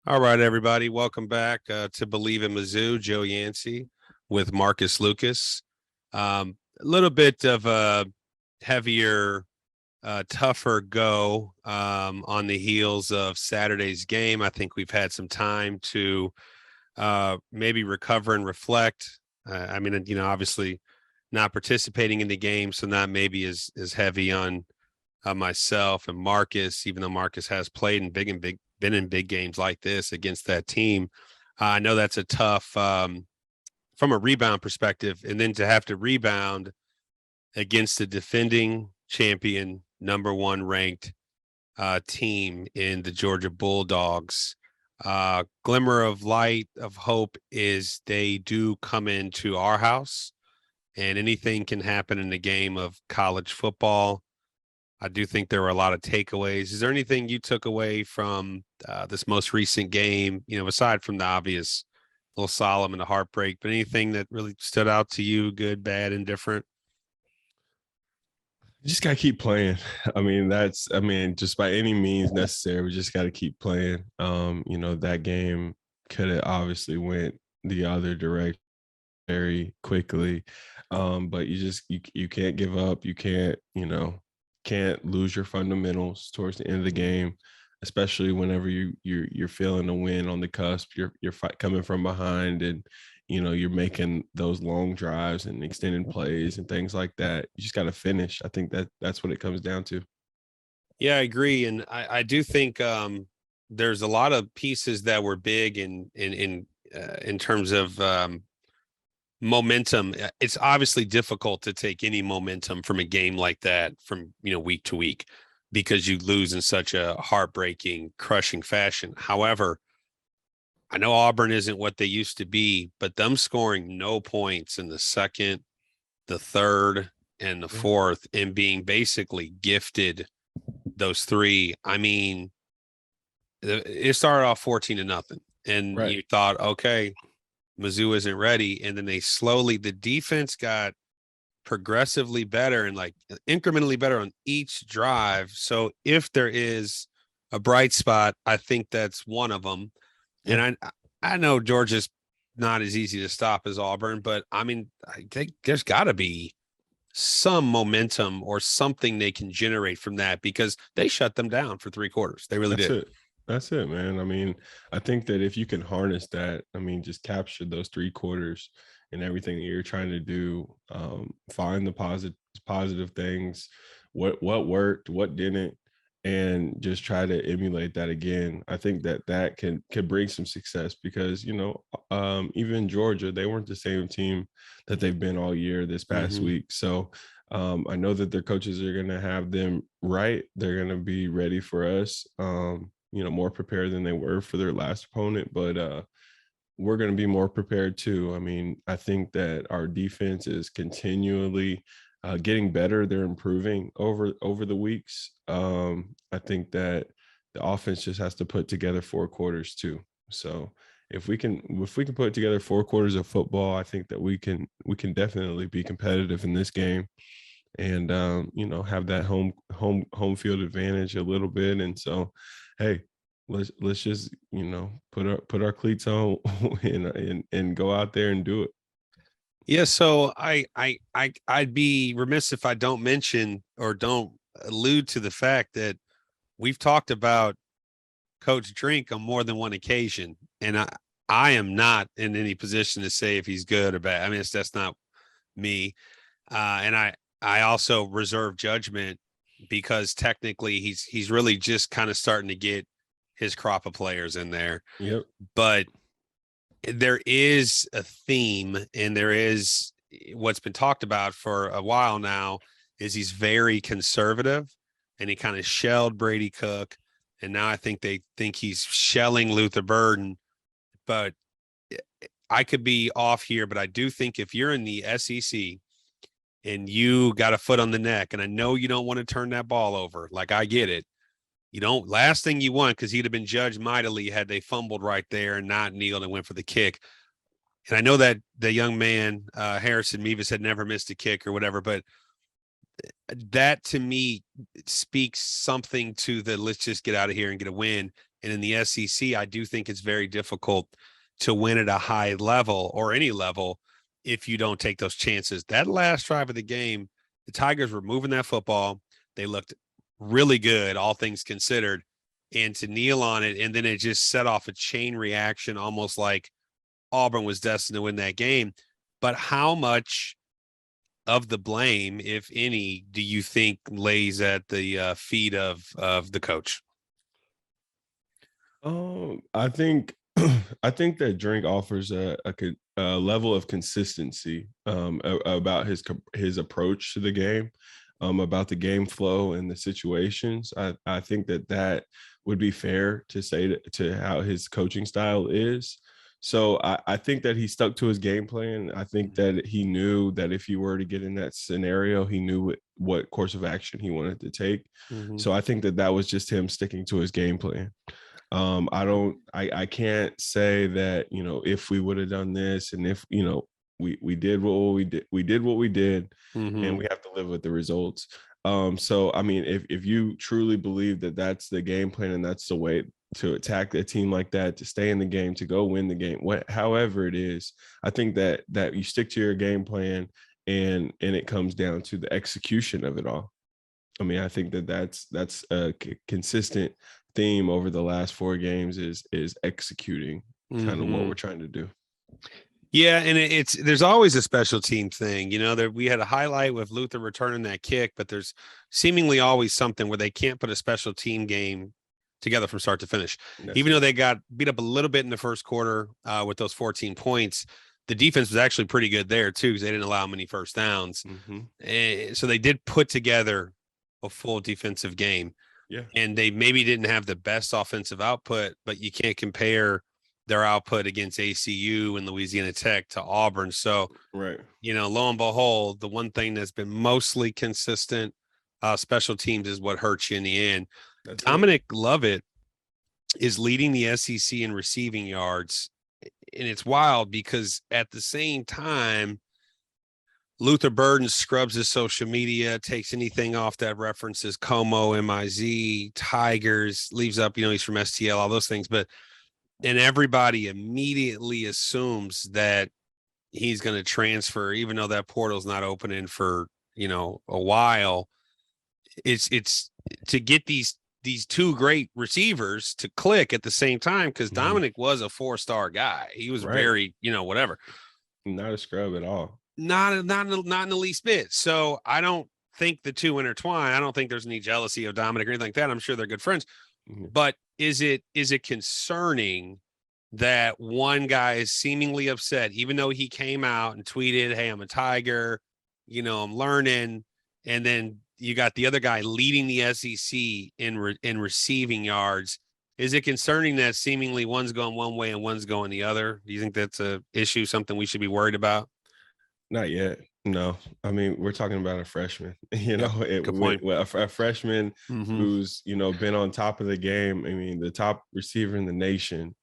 All right, everybody. Welcome back to Believe in Mizzou. Joe Yancey with Marcus Lucas. A little bit of a heavier, tougher go on the heels of Saturday's game. I think we've had some time to maybe recover and reflect. Obviously not participating in the game, so not maybe as heavy on myself and Marcus, even though Marcus has played in been in big games like this against that team. I know that's a tough from a rebound perspective, and then to have to rebound against the defending champion, number one ranked team in the Georgia Bulldogs. Glimmer of light of hope is they do come into our house, and anything can happen in the game of college football. I do think there were a lot of takeaways. Is there anything you took away from this most recent game, aside from the obvious little solemn and the heartbreak, but anything that really stood out to you, good, bad, indifferent? You just gotta keep playing. Just by any means necessary, we just gotta keep playing. That game could have obviously went the other direction very quickly. But you can't give up. You can't lose your fundamentals towards the end of the game, especially whenever you're feeling a win on the cusp. You're coming from behind, and you're making those long drives and extended plays and things like that. You just got to finish. I think that's what it comes down to. Yeah, I agree, and I do think there's a lot of pieces that were big in terms of momentum. It's obviously difficult to take any momentum from a game like that from week to week because you lose in such a heartbreaking, crushing fashion. However, I know Auburn isn't what they used to be, but them scoring no points in the second, the third, and the Yeah. fourth, and being basically gifted those three. I mean, it started off 14-0, and Right. you thought, okay, Mizzou isn't ready. And then the defense got progressively better and like incrementally better on each drive. So if there is a bright spot, I think that's one of them. Yeah. And I know Georgia's not as easy to stop as Auburn, but I mean, I think there's got to be some momentum or something they can generate from that because they shut them down for 3 quarters. They really That's did. it. That's it, man. I think that if you can harness that, just capture those 3 quarters and everything that you're trying to do, find the positive things, what worked, what didn't, and just try to emulate that again. I think that can bring some success because even Georgia, they weren't the same team that they've been all year this past Mm-hmm. week. So I know that their coaches are going to have them right. They're going to be ready for us, more prepared than they were for their last opponent. But we're going to be more prepared too. I think that our defense is continually getting better. They're improving over the weeks. I think that the offense just has to put together 4 quarters too. So if we can put together 4 quarters of football, I think that we can definitely be competitive in this game and have that home field advantage a little bit. And so, hey, let's just put our cleats on and go out there and do it. Yeah, so I'd be remiss if I don't mention or don't allude to the fact that we've talked about Coach Drink on more than one occasion, and I am not in any position to say if he's good or bad. I mean, that's not me, and I also reserve judgment because technically he's really just kind of starting to get his crop of players in there, Yep. but there is a theme and there is what's been talked about for a while now is he's very conservative and he kind of shelled Brady Cook. And now I think they think he's shelling Luther Burden, but I could be off here, but I do think if you're in the SEC and you got a foot on the neck, and I know you don't want to turn that ball over, like I get it. You don't, last thing you want, because he'd have been judged mightily had they fumbled right there and not kneeled and went for the kick. And I know that the young man, Harrison Mevis, had never missed a kick or whatever, but that to me speaks something to the let's just get out of here and get a win. And in the SEC, I do think it's very difficult to win at a high level or any level if you don't take those chances. That last drive of the game, the Tigers were moving that football. They looked really good, all things considered. And to kneel on it, and then it just set off a chain reaction, almost like Auburn was destined to win that game. But how much of the blame, if any, do you think lays at the feet of the coach? I think I think that Drink offers a level of consistency about his approach to the game, about the game flow and the situations. I think that would be fair to say to how his coaching style is. So I think that he stuck to his game plan. I think that he knew that if he were to get in that scenario, he knew what course of action he wanted to take. Mm-hmm. So I think that was just him sticking to his game plan. I can't say that, if we would have done this and if, we did what we did Mm-hmm. and we have to live with the results. So, I mean, if you truly believe that that's the game plan and that's the way to attack a team like that, to stay in the game, to go win the game, however it is, I think that you stick to your game plan and it comes down to the execution of it all. I mean, I think that's a consistent theme over the last 4 games is executing kind of what we're trying to do. Yeah, and there's always a special team thing, that we had a highlight with Luther returning that kick, but there's seemingly always something where they can't put a special team game together from start to finish. Even though they got beat up a little bit in the first quarter with those 14 points, the defense was actually pretty good there too, because they didn't allow many first downs. So they did put together a full defensive game. Yeah. And they maybe didn't have the best offensive output, but you can't compare their output against ACU and Louisiana Tech to Auburn. So, right. Lo and behold, the one thing that's been mostly consistent, special teams is what hurts you in the end. That's Dominic Lovett is leading the SEC in receiving yards. And it's wild because at the same time, Luther Burden scrubs his social media, takes anything off that references Como, MIZ, Tigers, leaves up, he's from STL, all those things. And everybody immediately assumes that he's going to transfer, even though that portal's not opening for, a while. It's to get these 2 great receivers to click at the same time, because Dominic was a 4-star guy. He was very, whatever. Not a scrub at all. Not in the least bit. So I don't think the 2 intertwine. I don't think there's any jealousy of Dominic or anything like that. I'm sure they're good friends. But is it concerning that one guy is seemingly upset, even though he came out and tweeted, "Hey, I'm a Tiger, I'm learning," and then you got the other guy leading the SEC in receiving yards? Is it concerning that seemingly one's going one way and one's going the other? Do you think that's a issue, something we should be worried about? Not yet. No, I mean, we're talking about a freshman, Good point. A freshman who's, been on top of the game. I mean, the top receiver in the nation,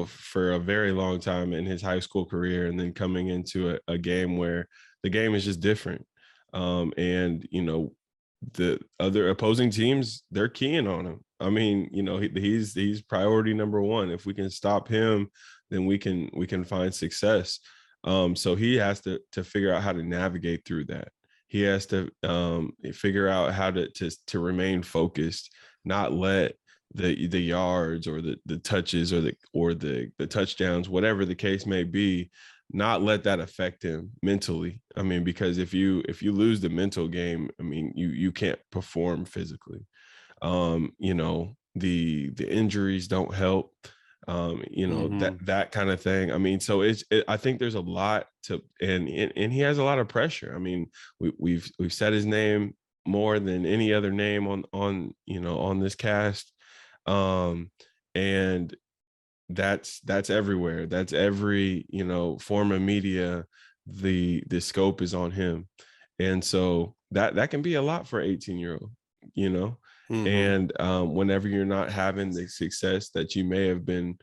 for a very long time in his high school career, and then coming into a game where the game is just different. And, the other opposing teams, they're keying on him. I mean, he's priority number 1. If we can stop him, then we can find success. So he has to figure out how to navigate through that. He has to figure out how to remain focused, not let the yards or the touches or the touchdowns, whatever the case may be, not let that affect him mentally. I mean, because if you lose the mental game, I mean, you can't perform physically. The injuries don't help. That kind of thing. I mean, so I think there's a lot to, and he has a lot of pressure. I mean, we've said his name more than any other name on this cast. And that's everywhere. That's every, form of media. The scope is on him. And so that can be a lot for 18-year-old, and whenever you're not having the success that you may have been,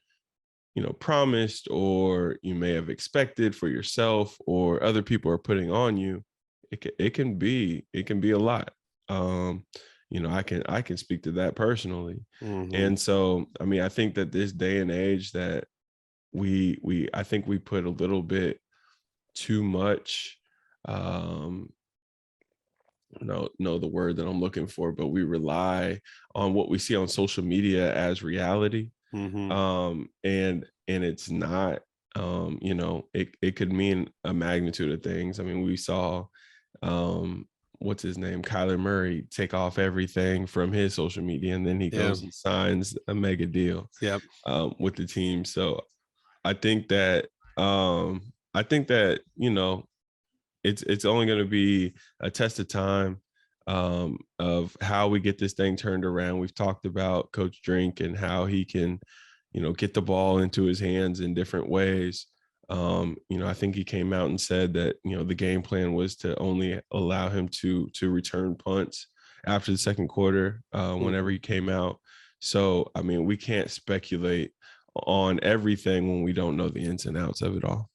promised, or you may have expected for yourself, or other people are putting on you, it can be a lot. I can speak to that personally. Mm-hmm. And so, I mean, I think that this day and age that I think we put a little bit too much, know the word that I'm looking for, but we rely on what we see on social media as reality. Mm-hmm. And it's not, it could mean a magnitude of things. I mean, we saw, what's his name, Kyler Murray, take off everything from his social media, and then he Yeah. goes and signs a mega deal, Yep. with the team. So I think that, I think that, it's only going to be a test of time, of how we get this thing turned around. We've talked about Coach Drink and how he can, get the ball into his hands in different ways. I think he came out and said that, the game plan was to only allow him to return punts after the second quarter, whenever he came out. So, I mean, we can't speculate on everything when we don't know the ins and outs of it all.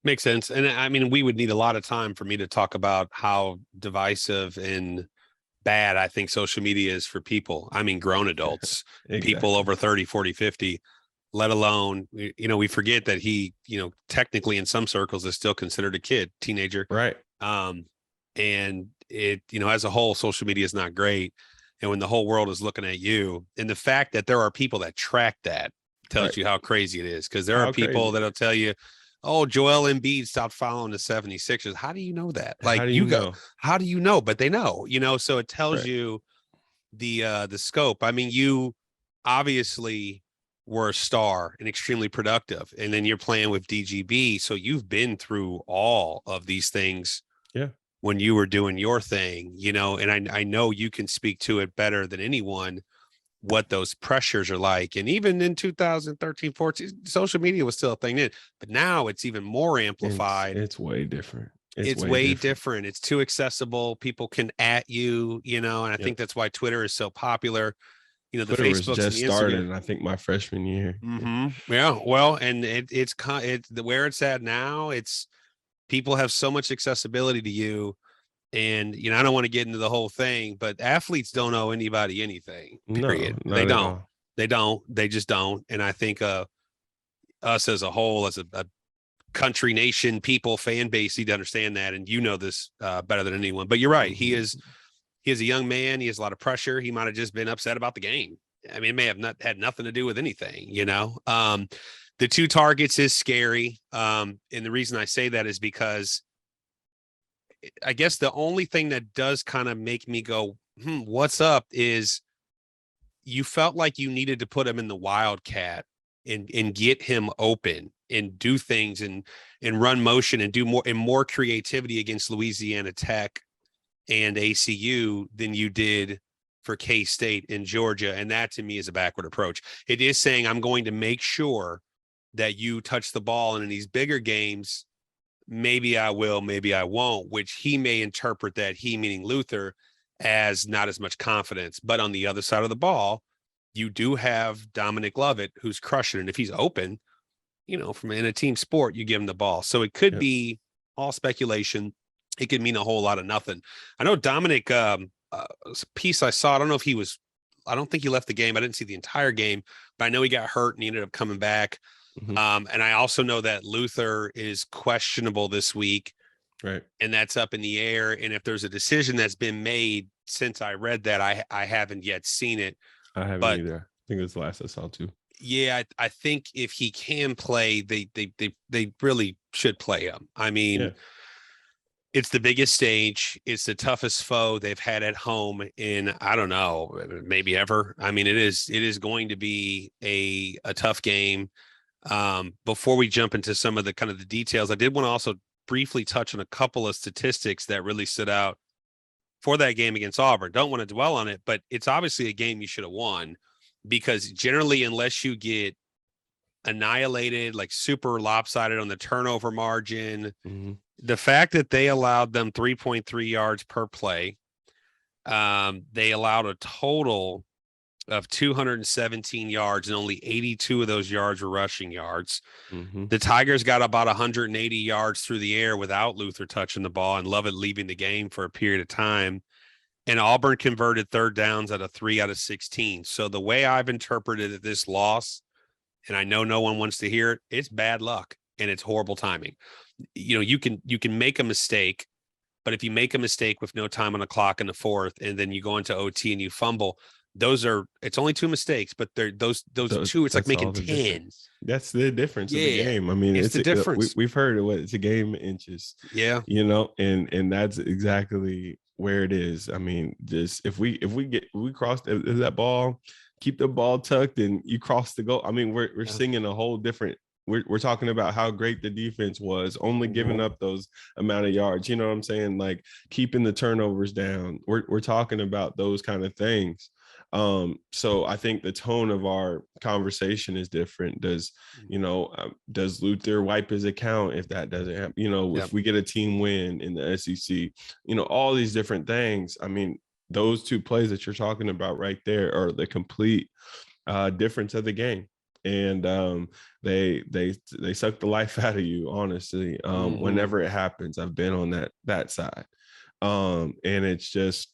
Makes sense. And I mean, we would need a lot of time for me to talk about how divisive and bad I think social media is for people. I mean, grown adults, Exactly. people over 30, 40, 50, let alone, we forget that he, technically in some circles is still considered a kid, teenager. Right. And it, as a whole, social media is not great. And when the whole world is looking at you, and the fact that there are people that track that tells Right. you how crazy it is. Because there are How people crazy. that'll tell you, oh, Joel Embiid stopped following the 76ers. How do you know that? Like How do you know? how do you know? But they know, so it tells Right. you the scope. I mean, you obviously were a star and extremely productive, and then you're playing with DGB, so you've been through all of these things. Yeah. When you were doing your thing, and I know you can speak to it better than anyone, what those pressures are like. And even in 2013, 14, social media was still a thing then, but now it's even more amplified. It's way different. It's way different. It's too accessible. People can at you, and I think that's why Twitter is so popular. The Twitter was Facebooks and just the Instagram. started, I think, my freshman year. Mm-hmm. Yeah. Well, and it's where it's at now. It's people have so much accessibility to you. And, I don't want to get into the whole thing, but athletes don't owe anybody anything, No, period. They not at don't. all. They don't. They just don't. And I think us as a whole, as a country, nation, people, fan base need to understand that. And this better than anyone. But you're right. He is a young man. He has a lot of pressure. He might have just been upset about the game. I mean, it may have not had nothing to do with anything, The 2 targets is scary. And the reason I say that is because I guess the only thing that does kind of make me go, what's up, is you felt like you needed to put him in the wildcat and get him open and do things and run motion and do more creativity against Louisiana Tech and ACU than you did for K-State and Georgia. And that to me is a backward approach. It is saying, I'm going to make sure that you touch the ball, and in these bigger games, maybe I will, maybe I won't, which he may interpret that, he meaning Luther, as not as much confidence. But on the other side of the ball, you do have Dominic Lovett, who's crushing it. And if he's open, from in a team sport, you give him the ball. So it could be all speculation. It could mean a whole lot of nothing. I know Dominic, piece I saw, I don't think he left the game. I didn't see the entire game, but I know he got hurt and he ended up coming back. And I also know that Luther is questionable this week. Right. And that's up in the air. And if there's a decision that's been made since I read that, I haven't yet seen it. I haven't either. I think it was the last I saw too. Yeah, I think if he can play, they really should play him. I mean, it's the biggest stage. It's the toughest foe they've had at home in, I don't know, maybe ever. I mean, it is going to be a tough game. Before we jump into some of the kind of the details, I did want to also briefly touch on a couple of statistics that really stood out for that game against Auburn. Don't want to dwell on it, but it's obviously a game you should have won, because generally, unless you get annihilated, like super lopsided on the turnover margin, the fact that they allowed them 3.3 yards per play, they allowed a total of 217 yards, and only 82 of those yards were rushing yards. The Tigers got about 180 yards through the air without Luther touching the ball and Lovett leaving the game for a period of time. and Auburn converted third downs at a 3 out of 16. So the way I've interpreted this loss, and I know no one wants to hear it, it's bad luck and it's horrible timing. You can make a mistake, but if you make a mistake with no time on the clock in the fourth, and then you go into OT and you fumble, it's only 2 mistakes, but those two, it's like That's all making the 10. difference. That's the difference of the Yeah, game. I mean, it's the difference. We've heard of it's a game of inches. Yeah. And that's exactly where it is. I mean, just if we cross that ball, keep the ball tucked and you cross the goal. I mean, we're singing a whole different. We're talking about how great the defense was, only giving up those amount of yards. You know what I'm saying? Like keeping the turnovers down. We're talking about those kind of things. So I think the tone of our conversation is different. Does Luther wipe his account if that doesn't happen? If we get a team win in the SEC, all these different things. I mean, those 2 plays that you're talking about right there are the complete difference of the game. And they suck the life out of you, honestly. Whenever it happens, I've been on that side. And it's just,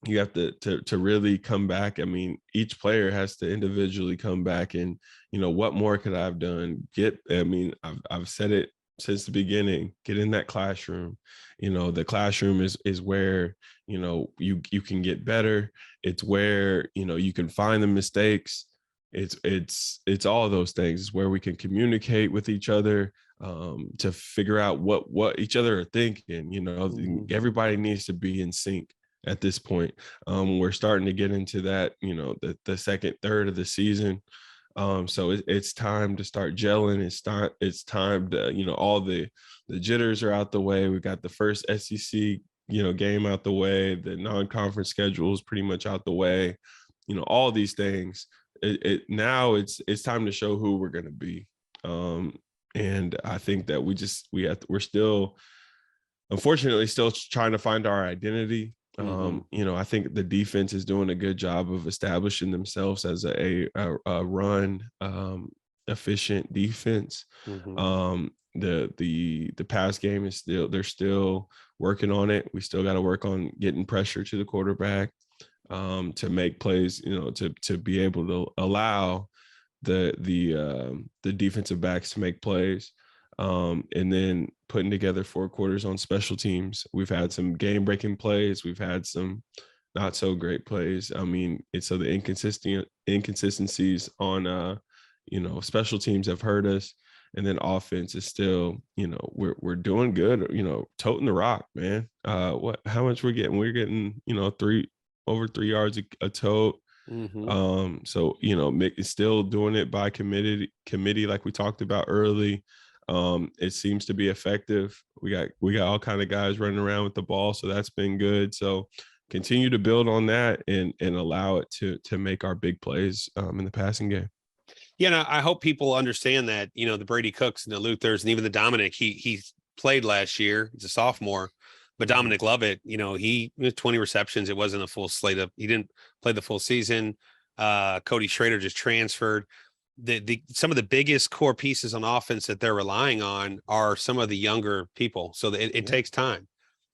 you have to really come back. I mean, each player has to individually come back and, what more could I have done? I've said it since the beginning, get in that classroom. The classroom is where, you can get better. It's where, you can find the mistakes. It's all of those things. It's where we can communicate with each other, to figure out what each other are thinking. Everybody needs to be in sync at this point. We're starting to get into that, the second third of the season. So it's time to start gelling. It's time to, all the jitters are out the way. We got the first SEC, game out the way. The non-conference schedule is pretty much out the way. All these things. Now it's time to show who we're going to be. And I think that we're still, unfortunately, still trying to find our identity. I think the defense is doing a good job of establishing themselves as a run efficient defense. The pass game is they're still working on it. We still got to work on getting pressure to the quarterback, to make plays, to be able to allow the defensive backs to make plays. And then putting together 4 quarters on special teams. We've had some game-breaking plays. We've had some not so great plays. I mean, so the inconsistencies on special teams have hurt us. And then offense is still, we're doing good, toting the rock, man. How much we're getting? We're getting, over 3 yards a tote. So, Mick is still doing it by committee like we talked about early. It seems to be effective. We got all kind of guys running around with the ball, so that's been good. So continue to build on that and allow it to make our big plays in the passing game. Yeah, and I hope people understand that, the Brady Cooks and the Luthers and even the Dominic, he played last year. He's a sophomore, but Dominic Lovett, he 20 receptions. It wasn't a full slate he didn't play the full season. Cody Schrader just transferred. Some of the biggest core pieces on offense that they're relying on are some of the younger people. So it takes time.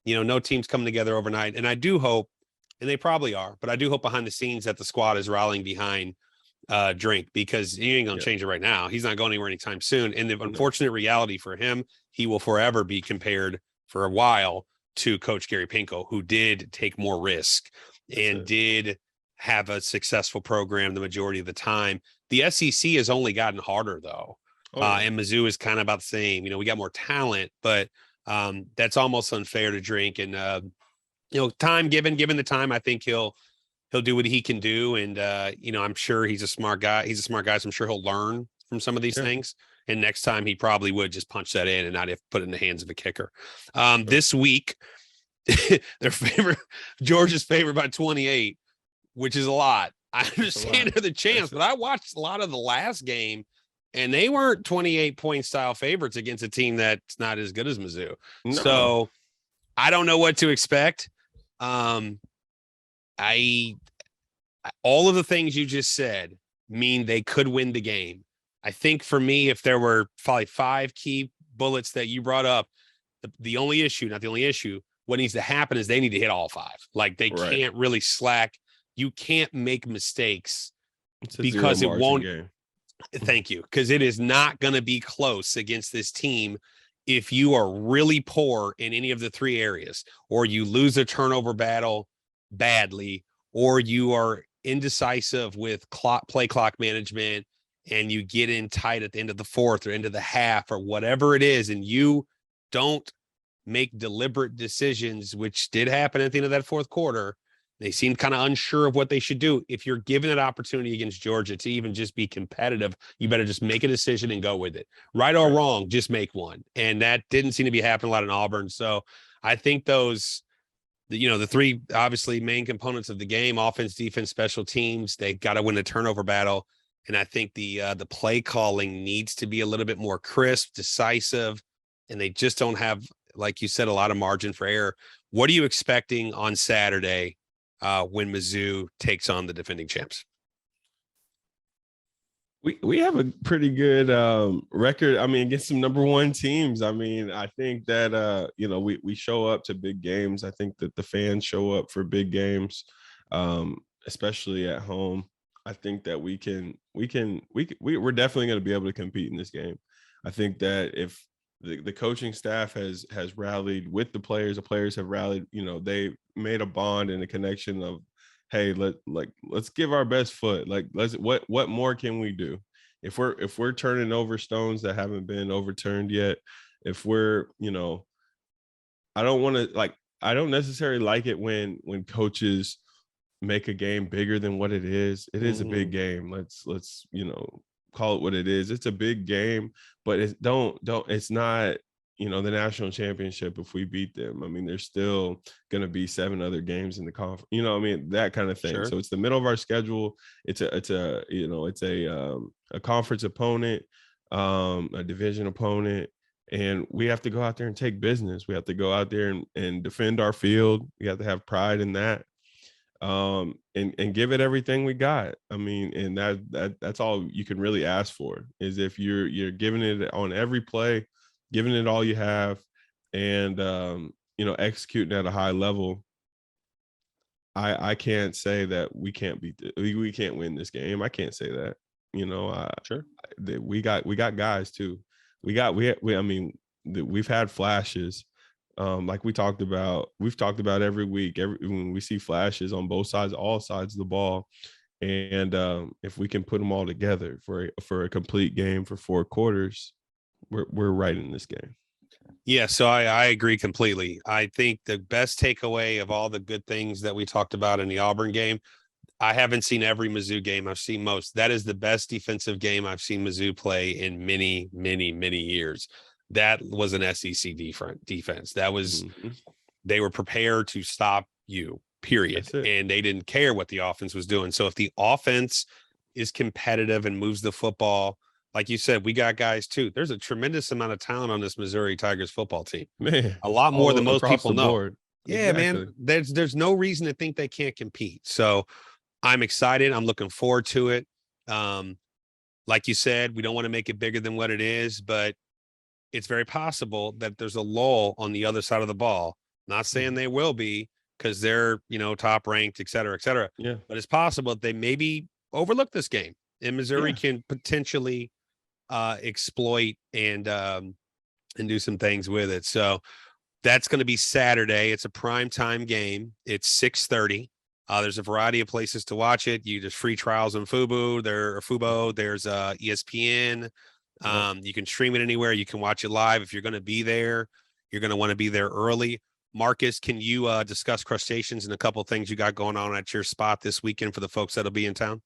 No team's coming together overnight. And I do hope, and they probably are, but I do hope behind the scenes that the squad is rallying behind Drink, because he ain't going to change it right now. He's not going anywhere anytime soon. And the unfortunate reality for him, he will forever be compared for a while to Coach Gary Pinkel, who did take more risk and did have a successful program the majority of the time. The SEC has only gotten harder, though. And Mizzou is kind of about the same. We got more talent, but that's almost unfair to Drink. And, time given the time, I think he'll do what he can do. And, I'm sure he's a smart guy. He's a smart guy, so I'm sure he'll learn from some of these things. And next time he probably would just punch that in and not have put it in the hands of a kicker. This week, Georgia's favorite by 28, which is a lot. I understand they're the champs, but I watched a lot of the last game, and they weren't 28-point style favorites against a team that's not as good as Mizzou. No. So I don't know what to expect. All of the things you just said mean they could win the game. I think for me, if there were probably 5 key bullets that you brought up, the only issue, not the only issue, what needs to happen is they need to hit all 5. Like they Right. can't really slack. You can't make mistakes It's a zero because it margin won't. game. Thank you. Because it is not going to be close against this team if you are really poor in any of the 3 areas, or you lose a turnover battle badly, or you are indecisive with play clock management, and you get in tight at the end of the 4th or into the half or whatever it is, and you don't make deliberate decisions, which did happen at the end of that 4th quarter. They seemed kind of unsure of what they should do. If you're given an opportunity against Georgia to even just be competitive, you better just make a decision and go with it. Right or wrong, just make one. And that didn't seem to be happening a lot in Auburn. So I think those, the 3 obviously main components of the game, offense, defense, special teams, they got to win the turnover battle. And I think the play calling needs to be a little bit more crisp, decisive, and they just don't have, like you said, a lot of margin for error. What are you expecting on Saturday when Mizzou takes on the defending champs? We have a pretty good record. I mean, against some number 1 teams. I mean, I think that we show up to big games. I think that the fans show up for big games, especially at home. I think that we're definitely going to be able to compete in this game. I think that if the coaching staff has rallied with the players have rallied, they made a bond and a connection of, hey, let's give our best foot. Like, what more can we do? If we're turning over stones that haven't been overturned yet, if we're, I don't necessarily like it when coaches make a game bigger than what it is. It is a big game. Let's call it what it is. It's a big game, but it's not the national championship if we beat them. I mean, there's still going to be 7 other games in the conference, that kind of thing. Sure. So it's the middle of our schedule. It's a conference opponent, a division opponent, and we have to go out there and take business. We have to go out there and defend our field. We have to have pride in that. And give it everything we got. I mean, and that's all you can really ask for, is if you're giving it on every play, giving it all you have, and executing at a high level. I can't say that we can't we can't win this game. I can't say that. Sure. We got guys too. We've had flashes. Like we've talked about every week, when we see flashes on both sides, all sides of the ball. And if we can put them all together for a complete game for 4 quarters, we're right in this game. Yeah, so I agree completely. I think the best takeaway of all the good things that we talked about in the Auburn game, I haven't seen every Mizzou game. I've seen most. That is the best defensive game I've seen Mizzou play in many, many, many years. That was an SEC defense. That was, they were prepared to stop you, period. And they didn't care what the offense was doing. So if the offense is competitive and moves the football, like you said, we got guys too. There's a tremendous amount of talent on this Missouri Tigers football team. Man, a lot more than most people know. Board. Yeah, exactly. Man, there's no reason to think they can't compete. So I'm excited. I'm looking forward to it. Like you said, we don't want to make it bigger than what it is, but it's very possible that there's a lull on the other side of the ball. Not saying they will be, because they're, top ranked, et cetera, et cetera. Yeah. But it's possible that they maybe overlook this game, and Missouri can potentially exploit and do some things with it. So that's going to be Saturday. It's a prime-time game. It's 6:30. There's a variety of places to watch it. There's free trials on Fubo. There's ESPN. You can stream it anywhere. You can watch it live. If you're going to be there, you're going to want to be there early. Marcus, can you discuss crustaceans and a couple of things you got going on at your spot this weekend for the folks that'll be in town?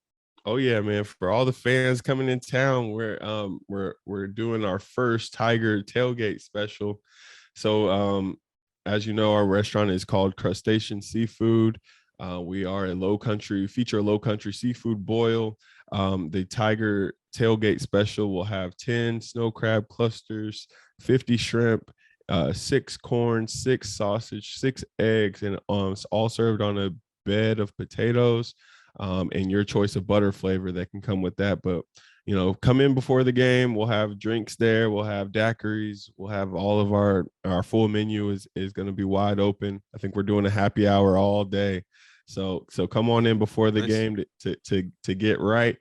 Oh yeah, man! For all the fans coming in town, we're doing our first Tiger tailgate special. So as you know, our restaurant is called Crustacean Seafood. We are feature a low country seafood boil. The Tiger tailgate special will have 10 snow crab clusters, 50 shrimp, 6 corn, 6 sausage, 6 eggs, and it's all served on a bed of potatoes, and your choice of butter flavor that can come with that. But come in before the game. We'll have drinks there. We'll have daiquiris. We'll have all of our full menu is going to be wide open. I think we're doing a happy hour all day. So come on in before the game to get right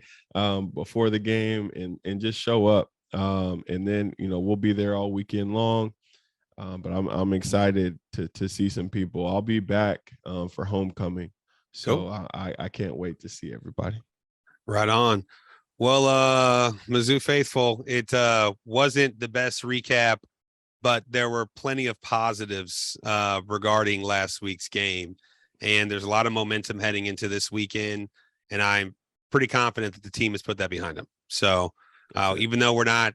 before the game and just show up. And then, we'll be there all weekend long. But I'm excited to see some people. I'll be back for homecoming. So Cool. I can't wait to see everybody. Right on. Well, Mizzou faithful, it wasn't the best recap, but there were plenty of positives regarding last week's game. And there's a lot of momentum heading into this weekend. And I'm pretty confident that the team has put that behind them. So even though we're not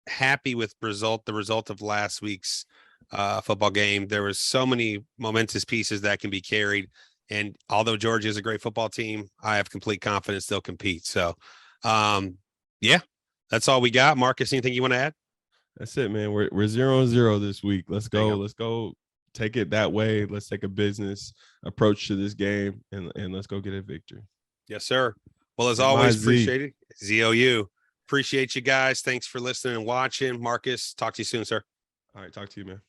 happy with the result of last week's football game, there was so many momentous pieces that can be carried. And although Georgia is a great football team, I have complete confidence they'll compete. So, yeah, that's all we got. Marcus, anything you want to add? That's it, man. We're 0-0 this week. Let's go. Let's go. Take it that way. Let's take a business approach to this game and let's go get a victory. Yes, sir. Well, as always, appreciate it. ZOU. Appreciate you guys. Thanks for listening and watching. Marcus, talk to you soon, sir. All right. Talk to you, man.